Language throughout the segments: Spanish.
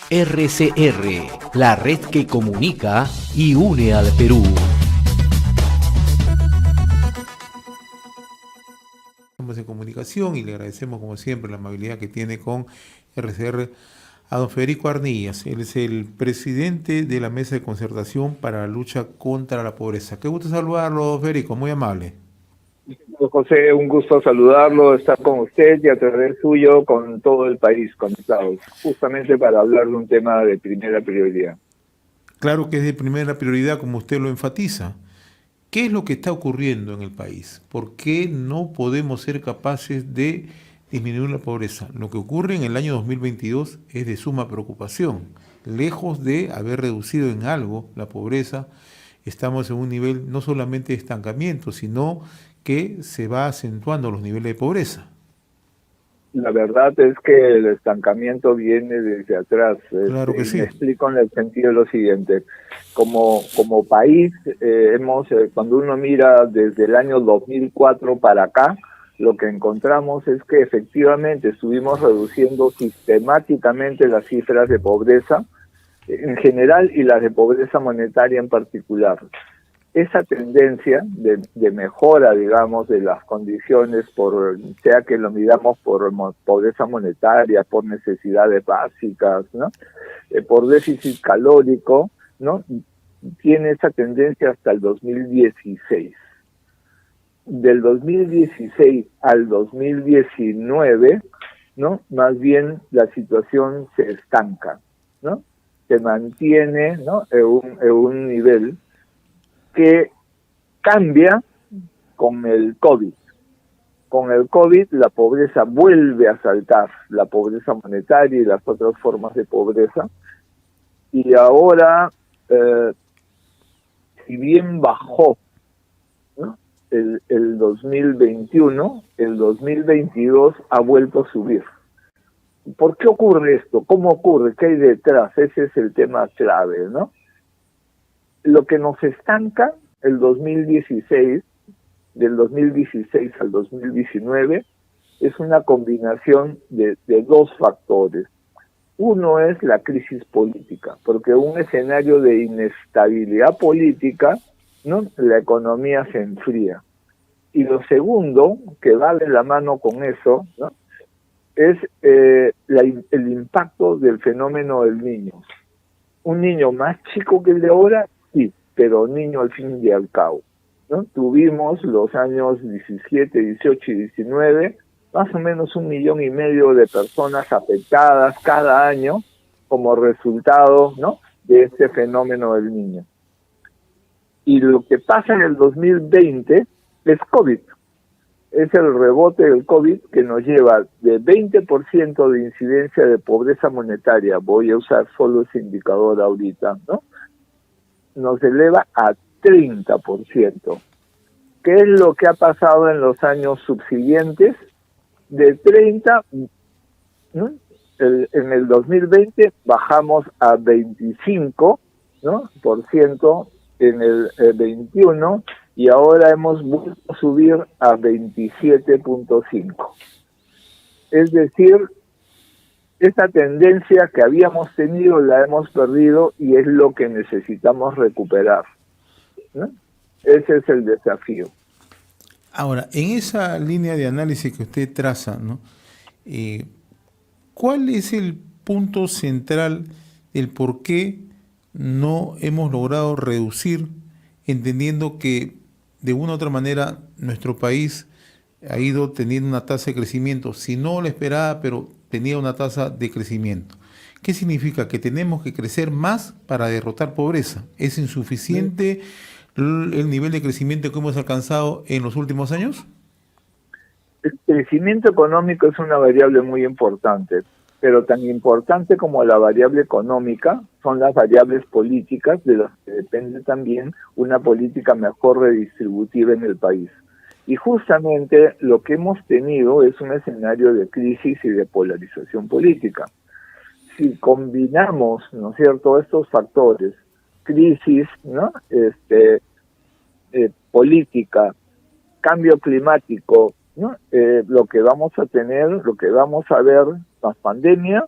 RCR, la red que comunica y une al Perú. Estamos en comunicación y le agradecemos como siempre la amabilidad que tiene con RCR a don Federico Arnillas. Él es el presidente de la Mesa de Concertación para la Lucha contra la Pobreza. Qué gusto saludarlo, don Federico, muy amable. José, un gusto saludarlo, estar con usted y a través suyo con todo el país conectados, justamente para hablar de un tema de primera prioridad. Claro que es de primera prioridad, como usted lo enfatiza. ¿Qué es lo que está ocurriendo en el país? ¿Por qué no podemos ser capaces de disminuir la pobreza? Lo que ocurre en el año 2022 es de suma preocupación. Lejos de haber reducido en algo la pobreza, estamos en un nivel no solamente de estancamiento, sino que se va acentuando los niveles de pobreza. La verdad es que el estancamiento viene desde atrás. Claro que sí. Me explico en el sentido de lo siguiente. Como país, cuando uno mira desde el año 2004 para acá, lo que encontramos es que efectivamente estuvimos reduciendo sistemáticamente las cifras de pobreza en general y las de pobreza monetaria en particular. Esa tendencia de mejora, digamos, de las condiciones, sea que lo midamos por pobreza monetaria, por necesidades básicas, ¿no? Por déficit calórico, ¿no? Tiene esa tendencia hasta el 2016. Del 2016 al 2019, ¿no? Más bien la situación se estanca, ¿no? Se mantiene, ¿no? en un nivel que cambia con el COVID. Con el COVID la pobreza vuelve a saltar, la pobreza monetaria y las otras formas de pobreza. Y ahora, si bien bajó, ¿no? el 2021, el 2022 ha vuelto a subir. ¿Por qué ocurre esto? ¿Cómo ocurre? ¿Qué hay detrás? Ese es el tema clave, ¿no? Lo que nos estanca el 2016, del 2016 al 2019, es una combinación de dos factores. Uno es la crisis política, porque un escenario de inestabilidad política, ¿no? La economía se enfría. Y lo segundo, que va de la mano con eso, ¿no? Es el impacto del fenómeno del niño. Un niño más chico que el de ahora, sí, pero niño al fin y al cabo, ¿no? Tuvimos los años 17, 18 y 19, más o menos 1,5 millones de personas afectadas cada año como resultado, ¿no? de este fenómeno del niño. Y lo que pasa en el 2020 es COVID. Es el rebote del COVID que nos lleva de 20% de incidencia de pobreza monetaria, voy a usar solo ese indicador ahorita, ¿no? Nos eleva a 30%. ¿Qué es lo que ha pasado en los años subsiguientes? De 30, ¿no? En el 2020 bajamos a 25%, ¿no? En el 21, y ahora hemos vuelto a subir a 27.5%. Es decir, esta tendencia que habíamos tenido la hemos perdido y es lo que necesitamos recuperar, ¿no? Ese es el desafío. Ahora, en esa línea de análisis que usted traza, ¿no? ¿Cuál es el punto central del por qué no hemos logrado reducir, entendiendo que de una u otra manera nuestro país ha ido teniendo una tasa de crecimiento, si no la esperada, pero tenía una tasa de crecimiento? ¿Qué significa? Que tenemos que crecer más para derrotar pobreza. ¿Es insuficiente el nivel de crecimiento que hemos alcanzado en los últimos años? El crecimiento económico es una variable muy importante, pero tan importante como la variable económica son las variables políticas, de las que depende también una política mejor redistributiva en el país. Y justamente lo que hemos tenido es un escenario de crisis y de polarización política. Si combinamos, ¿no es cierto?, estos factores, crisis, ¿no?, política, cambio climático, ¿no?, lo que vamos a tener, lo que vamos a ver, más pandemia,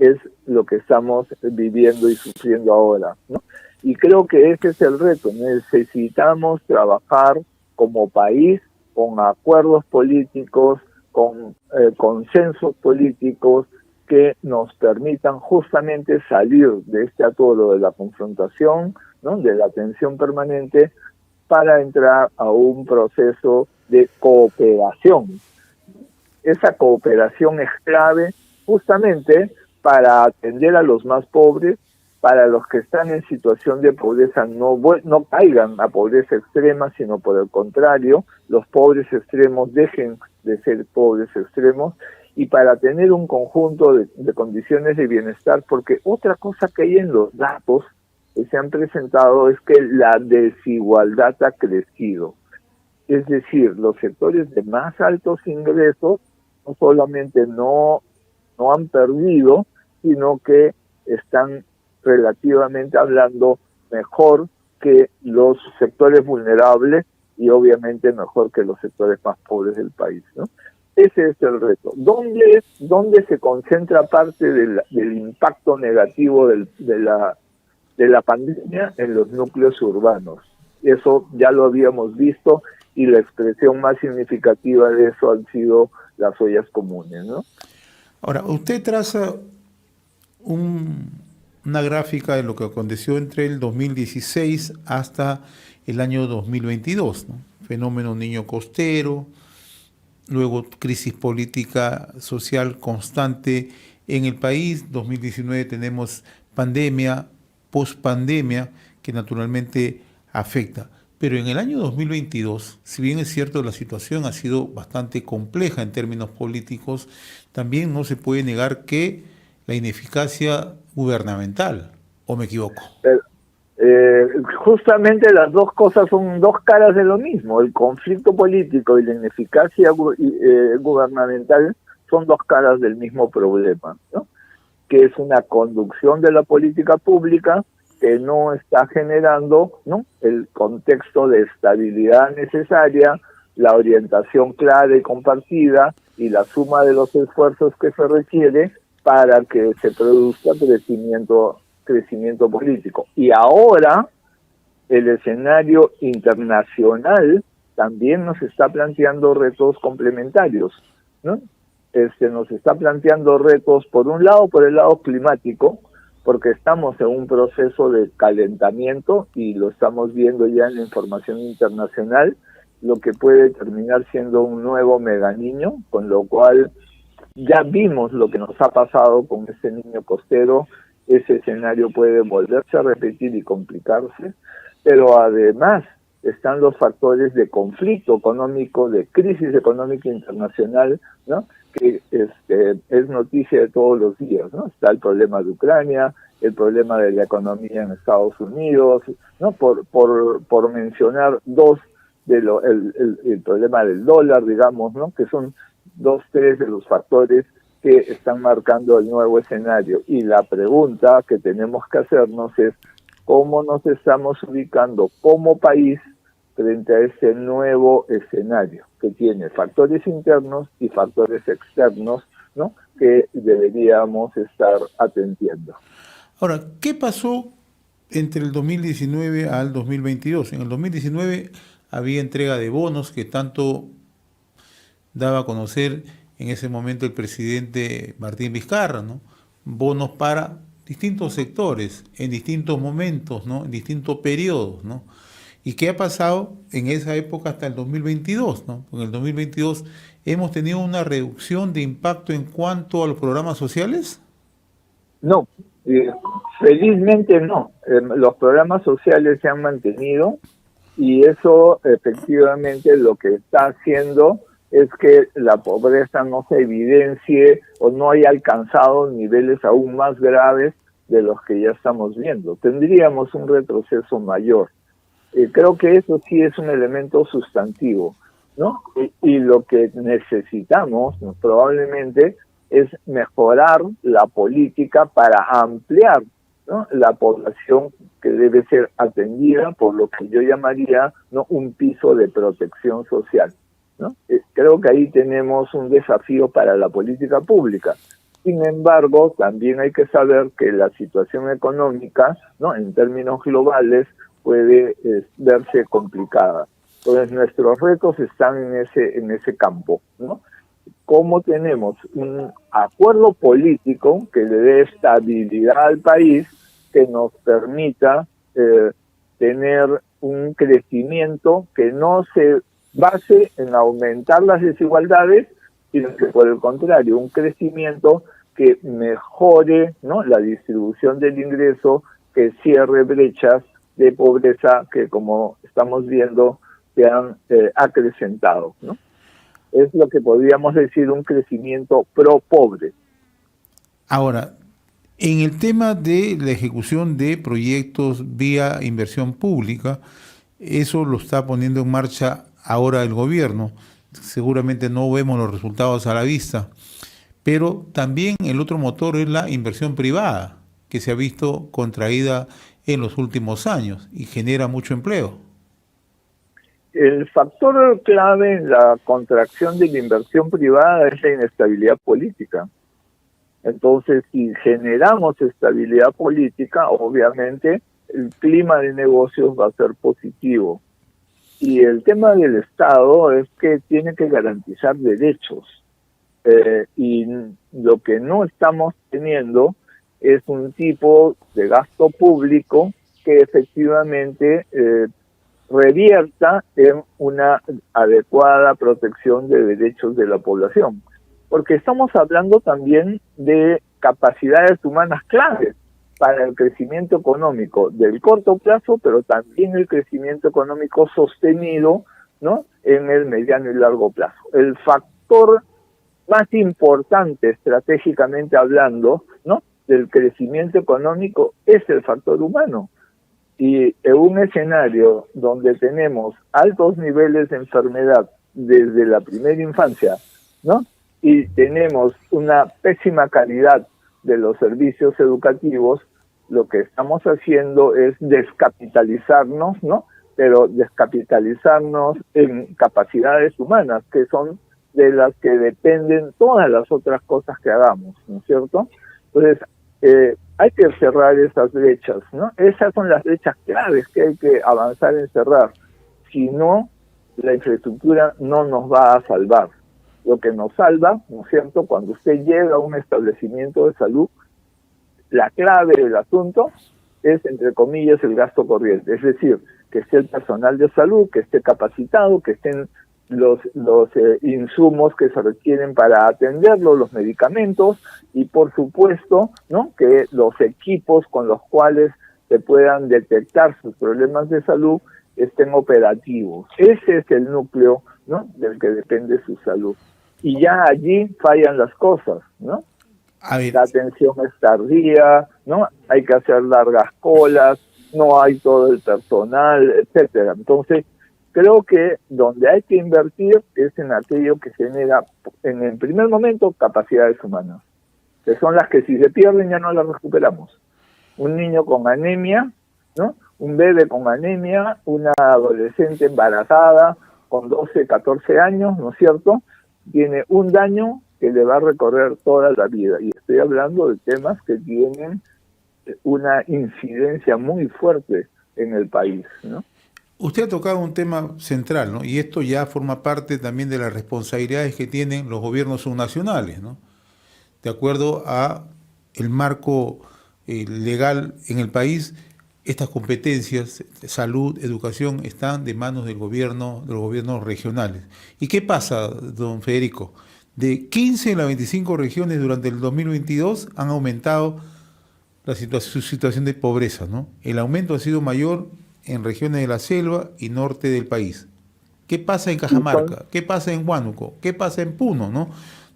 es lo que estamos viviendo y sufriendo ahora, ¿no? Y creo que ese es el reto. Necesitamos trabajar como país con acuerdos políticos, con consensos políticos que nos permitan justamente salir de este atolo de la confrontación, ¿no? De la tensión permanente, para entrar a un proceso de cooperación. Esa cooperación es clave justamente para atender a los más pobres, para los que están en situación de pobreza no caigan a pobreza extrema, sino por el contrario, los pobres extremos dejen de ser pobres extremos, y para tener un conjunto de condiciones de bienestar, porque otra cosa que hay en los datos que se han presentado es que la desigualdad ha crecido. Es decir, los sectores de más altos ingresos no solamente no han perdido, sino que están relativamente hablando mejor que los sectores vulnerables y obviamente mejor que los sectores más pobres del país, ¿no? Ese es el reto. ¿Dónde se concentra parte del impacto negativo de la pandemia? En los núcleos urbanos. Eso ya lo habíamos visto, y la expresión más significativa de eso han sido las ollas comunes, ¿no? Ahora, usted traza una gráfica de lo que aconteció entre el 2016 hasta el año 2022, ¿no? Fenómeno niño costero, luego crisis política social constante en el país. 2019 tenemos pandemia, pospandemia, que naturalmente afecta. Pero en el año 2022, si bien es cierto la situación ha sido bastante compleja en términos políticos, también no se puede negar que la ineficacia gubernamental, ¿o me equivoco? Justamente las dos cosas son dos caras de lo mismo. El conflicto político y la ineficacia gubernamental son dos caras del mismo problema, ¿no? Que es una conducción de la política pública que no está generando, ¿no?, el contexto de estabilidad necesaria, la orientación clara y compartida y la suma de los esfuerzos que se requiere para que se produzca crecimiento político. Y ahora el escenario internacional también nos está planteando retos complementarios, ¿no? Nos está planteando retos, por un lado, por el lado climático, porque estamos en un proceso de calentamiento y lo estamos viendo ya en la información internacional, lo que puede terminar siendo un nuevo meganiño, con lo cual ya vimos lo que nos ha pasado con este niño costero. Ese escenario puede volverse a repetir y complicarse, pero además están los factores de conflicto económico, de crisis económica internacional, ¿no?, que es noticia de todos los días, ¿no? Está el problema de Ucrania, el problema de la economía en Estados Unidos, ¿no? Por mencionar dos, el problema del dólar, digamos, ¿no?, que son tres de los factores que están marcando el nuevo escenario. Y la pregunta que tenemos que hacernos es cómo nos estamos ubicando como país frente a ese nuevo escenario, que tiene factores internos y factores externos, ¿no?, que deberíamos estar atendiendo. Ahora, ¿qué pasó entre el 2019 al 2022? En el 2019 había entrega de bonos que tanto daba a conocer en ese momento el presidente Martín Vizcarra, ¿no? Bonos para distintos sectores, en distintos momentos, ¿no?, en distintos periodos, ¿no? ¿Y qué ha pasado en esa época hasta el 2022, ¿no? En el 2022 hemos tenido una reducción de impacto en cuanto a los programas sociales. No, felizmente no. Los programas sociales se han mantenido, y eso efectivamente lo que está haciendo es que la pobreza no se evidencie o no haya alcanzado niveles aún más graves de los que ya estamos viendo. Tendríamos un retroceso mayor. Creo que eso sí es un elemento sustantivo, ¿no? Y lo que necesitamos, ¿no?, probablemente es mejorar la política para ampliar, ¿no?, la población que debe ser atendida por lo que yo llamaría, ¿no?, un piso de protección social, ¿no? Creo que ahí tenemos un desafío para la política pública. Sin embargo, también hay que saber que la situación económica, ¿no?, en términos globales, puede verse complicada. Entonces, nuestros retos están en ese campo, ¿no? ¿Cómo tenemos un acuerdo político que le dé estabilidad al país, que nos permita tener un crecimiento que no se base en aumentar las desigualdades, sino que por el contrario, un crecimiento que mejore, ¿no?, la distribución del ingreso, que cierre brechas de pobreza que, como estamos viendo, se han acrecentado, ¿no? Es lo que podríamos decir un crecimiento pro pobre. Ahora, en el tema de la ejecución de proyectos vía inversión pública, eso lo está poniendo en marcha ahora el gobierno. Seguramente no vemos los resultados a la vista, pero también el otro motor es la inversión privada, que se ha visto contraída en los últimos años y genera mucho empleo. El factor clave en la contracción de la inversión privada es la inestabilidad política. Entonces, si generamos estabilidad política, obviamente el clima de negocios va a ser positivo. Y el tema del Estado es que tiene que garantizar derechos. Y lo que no estamos teniendo es un tipo de gasto público que efectivamente revierta en una adecuada protección de derechos de la población. Porque estamos hablando también de capacidades humanas claves para el crecimiento económico del corto plazo, pero también el crecimiento económico sostenido, ¿no?, en el mediano y largo plazo. El factor más importante estratégicamente hablando, ¿no?, del crecimiento económico es el factor humano. Y en un escenario donde tenemos altos niveles de enfermedad desde la primera infancia, ¿no?, y tenemos una pésima calidad de los servicios educativos, lo que estamos haciendo es descapitalizarnos, ¿no?, pero descapitalizarnos en capacidades humanas, que son de las que dependen todas las otras cosas que hagamos, ¿no es cierto? Entonces, hay que cerrar esas brechas, ¿no? Esas son las brechas claves que hay que avanzar en cerrar. Si no, la infraestructura no nos va a salvar. Lo que nos salva, ¿no es cierto?, cuando usted llega a un establecimiento de salud, la clave del asunto es, entre comillas, el gasto corriente. Es decir, que esté el personal de salud, que esté capacitado, que estén los insumos que se requieren para atenderlo, los medicamentos y, por supuesto, ¿no?, que los equipos con los cuales se puedan detectar sus problemas de salud estén operativos. Ese es el núcleo, ¿no?, del que depende su salud. Y ya allí fallan las cosas, ¿no? La atención es tardía, ¿no? Hay que hacer largas colas, no hay todo el personal, etcétera. Entonces, creo que donde hay que invertir es en aquello que genera, en el primer momento, capacidades humanas, que son las que si se pierden ya no las recuperamos. Un niño con anemia, ¿no?, un bebé con anemia, una adolescente embarazada con 12, 14 años, ¿no es cierto?, tiene un daño que le va a recorrer toda la vida. Y estoy hablando de temas que tienen una incidencia muy fuerte en el país, ¿no? Usted ha tocado un tema central, ¿no? Y esto ya forma parte también de las responsabilidades que tienen los gobiernos subnacionales, ¿no? De acuerdo a el marco legal en el país, estas competencias, salud, educación, están de manos del gobierno, de los gobiernos regionales. ¿Y qué pasa, don Federico? De 15 a 25 regiones durante el 2022 han aumentado su situación de pobreza, ¿no? El aumento ha sido mayor en regiones de la selva y norte del país. ¿Qué pasa en Cajamarca? ¿Qué pasa en Huánuco? ¿Qué pasa en Puno, ¿no?,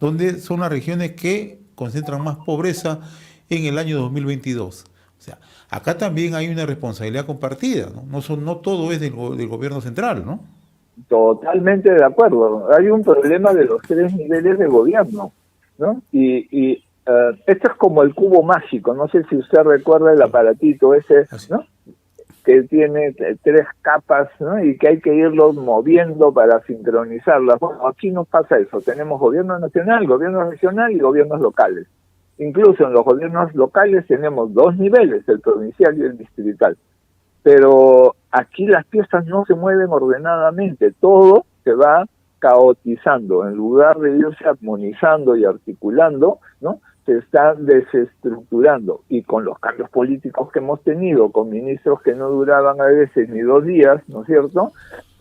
donde son las regiones que concentran más pobreza en el año 2022? O sea, acá también hay una responsabilidad compartida, ¿no? No todo es del gobierno central, ¿no? Totalmente de acuerdo. Hay un problema de los 3 niveles de gobierno, ¿no? Y esto es como el cubo mágico. No sé si usted recuerda el aparatito ese, ¿no?, que tiene 3 capas, ¿no?, y que hay que irlos moviendo para sincronizarlas. Bueno, aquí no pasa eso. Tenemos gobierno nacional, gobierno regional y gobiernos locales. Incluso en los gobiernos locales tenemos dos niveles, el provincial y el distrital. Pero aquí las piezas no se mueven ordenadamente, todo se va caotizando. En lugar de irse armonizando y articulando, ¿no?, se está desestructurando. Y con los cambios políticos que hemos tenido, con ministros que no duraban a veces ni 2 días, ¿no es cierto?,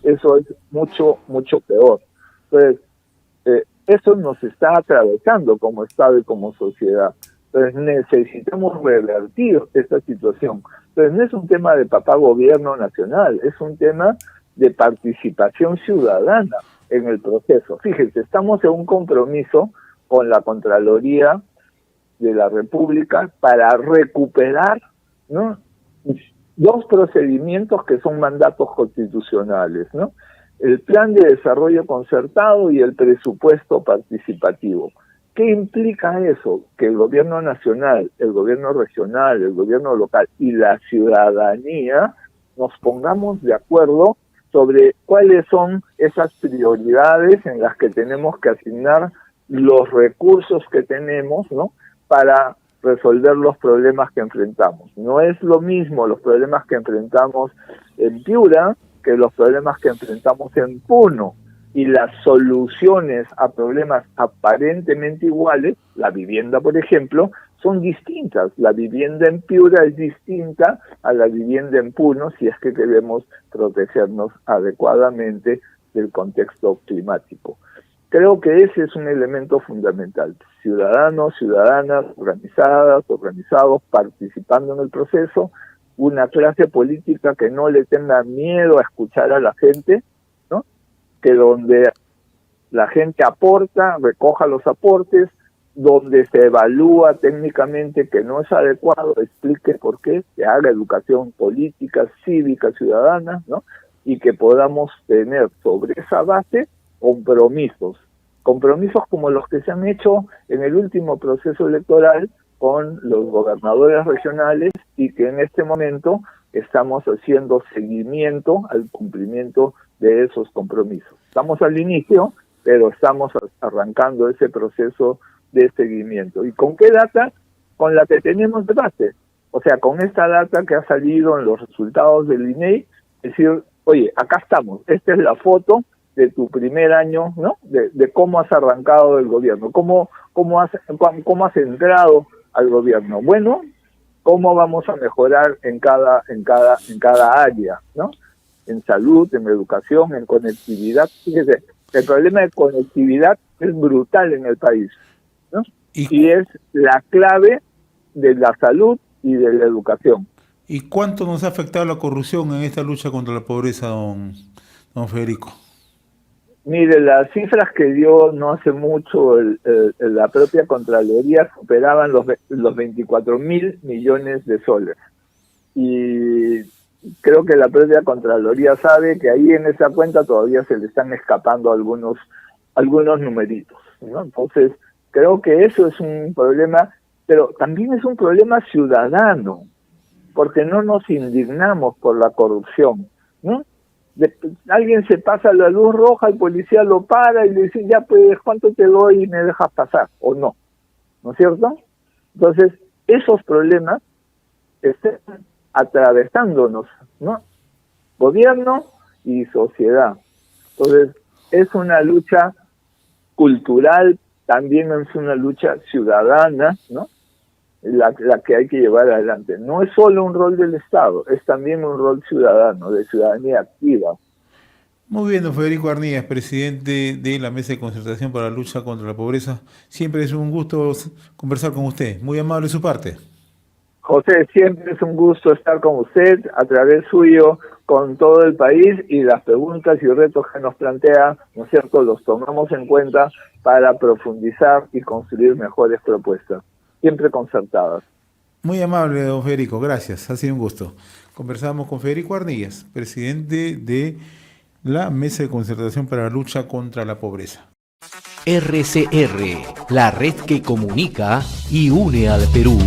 eso es mucho, mucho peor. Entonces, eso nos está atravesando como Estado y como sociedad. Entonces necesitamos revertir esta situación. Entonces no es un tema de papá gobierno nacional, es un tema de participación ciudadana en el proceso. Fíjense, estamos en un compromiso con la Contraloría de la República para recuperar, ¿no?, 2 procedimientos que son mandatos constitucionales, ¿no?, el plan de desarrollo concertado y el presupuesto participativo. ¿Qué implica eso? Que el gobierno nacional, el gobierno regional, el gobierno local y la ciudadanía nos pongamos de acuerdo sobre cuáles son esas prioridades en las que tenemos que asignar los recursos que tenemos, ¿no?, para resolver los problemas que enfrentamos. No es lo mismo los problemas que enfrentamos en Piura que los problemas que enfrentamos en Puno, y las soluciones a problemas aparentemente iguales, la vivienda por ejemplo, son distintas. La vivienda en Piura es distinta a la vivienda en Puno si es que queremos protegernos adecuadamente del contexto climático. Creo que ese es un elemento fundamental. Ciudadanos, ciudadanas, organizadas, organizados, participando en el proceso, una clase política que no le tenga miedo a escuchar a la gente, ¿no?, que donde la gente aporta, recoja los aportes, donde se evalúa técnicamente que no es adecuado, explique por qué, que haga educación política, cívica, ciudadana, ¿no?, y que podamos tener sobre esa base compromisos como los que se han hecho en el último proceso electoral con los gobernadores regionales y que en este momento estamos haciendo seguimiento al cumplimiento de esos compromisos. Estamos al inicio, pero estamos arrancando ese proceso de seguimiento. ¿Y con qué data? Con la que tenemos de base. O sea, con esta data que ha salido en los resultados del INEI, decir, oye, acá estamos, esta es la foto de tu primer año, ¿no?, de cómo has arrancado el gobierno, cómo has entrado al gobierno. Bueno, cómo vamos a mejorar en cada área, ¿no?, en salud, en educación, en conectividad. Fíjese, el problema de conectividad es brutal en el país, ¿no?, y es la clave de la salud y de la educación. ¿Y cuánto nos ha afectado la corrupción en esta lucha contra la pobreza, don Federico? Mire, las cifras que dio no hace mucho la propia Contraloría superaban los 24.000 millones de soles. Y creo que la propia Contraloría sabe que ahí en esa cuenta todavía se le están escapando algunos numeritos, ¿no? Entonces, creo que eso es un problema, pero también es un problema ciudadano, porque no nos indignamos por la corrupción, ¿no? Alguien se pasa la luz roja, el policía lo para y le dice, ya pues, ¿cuánto te doy y me dejas pasar? O no, ¿no es cierto? Entonces, esos problemas están atravesándonos, ¿no?, gobierno y sociedad. Entonces, es una lucha cultural, también es una lucha ciudadana, ¿no?, la que hay que llevar adelante. No es solo un rol del Estado, es también un rol ciudadano, de ciudadanía activa. Muy bien, don Federico Arníaz, presidente de la Mesa de Concertación para la Lucha contra la Pobreza. Siempre es un gusto conversar con usted. Muy amable de su parte. José, siempre es un gusto estar con usted, a través suyo, con todo el país, y las preguntas y retos que nos plantea, ¿no es cierto?, los tomamos en cuenta para profundizar y construir mejores propuestas, siempre concertadas. Muy amable, don Federico, gracias, ha sido un gusto. Conversamos con Federico Arníaz, presidente de la Mesa de Concertación para la Lucha contra la Pobreza. RCR, la red que comunica y une al Perú.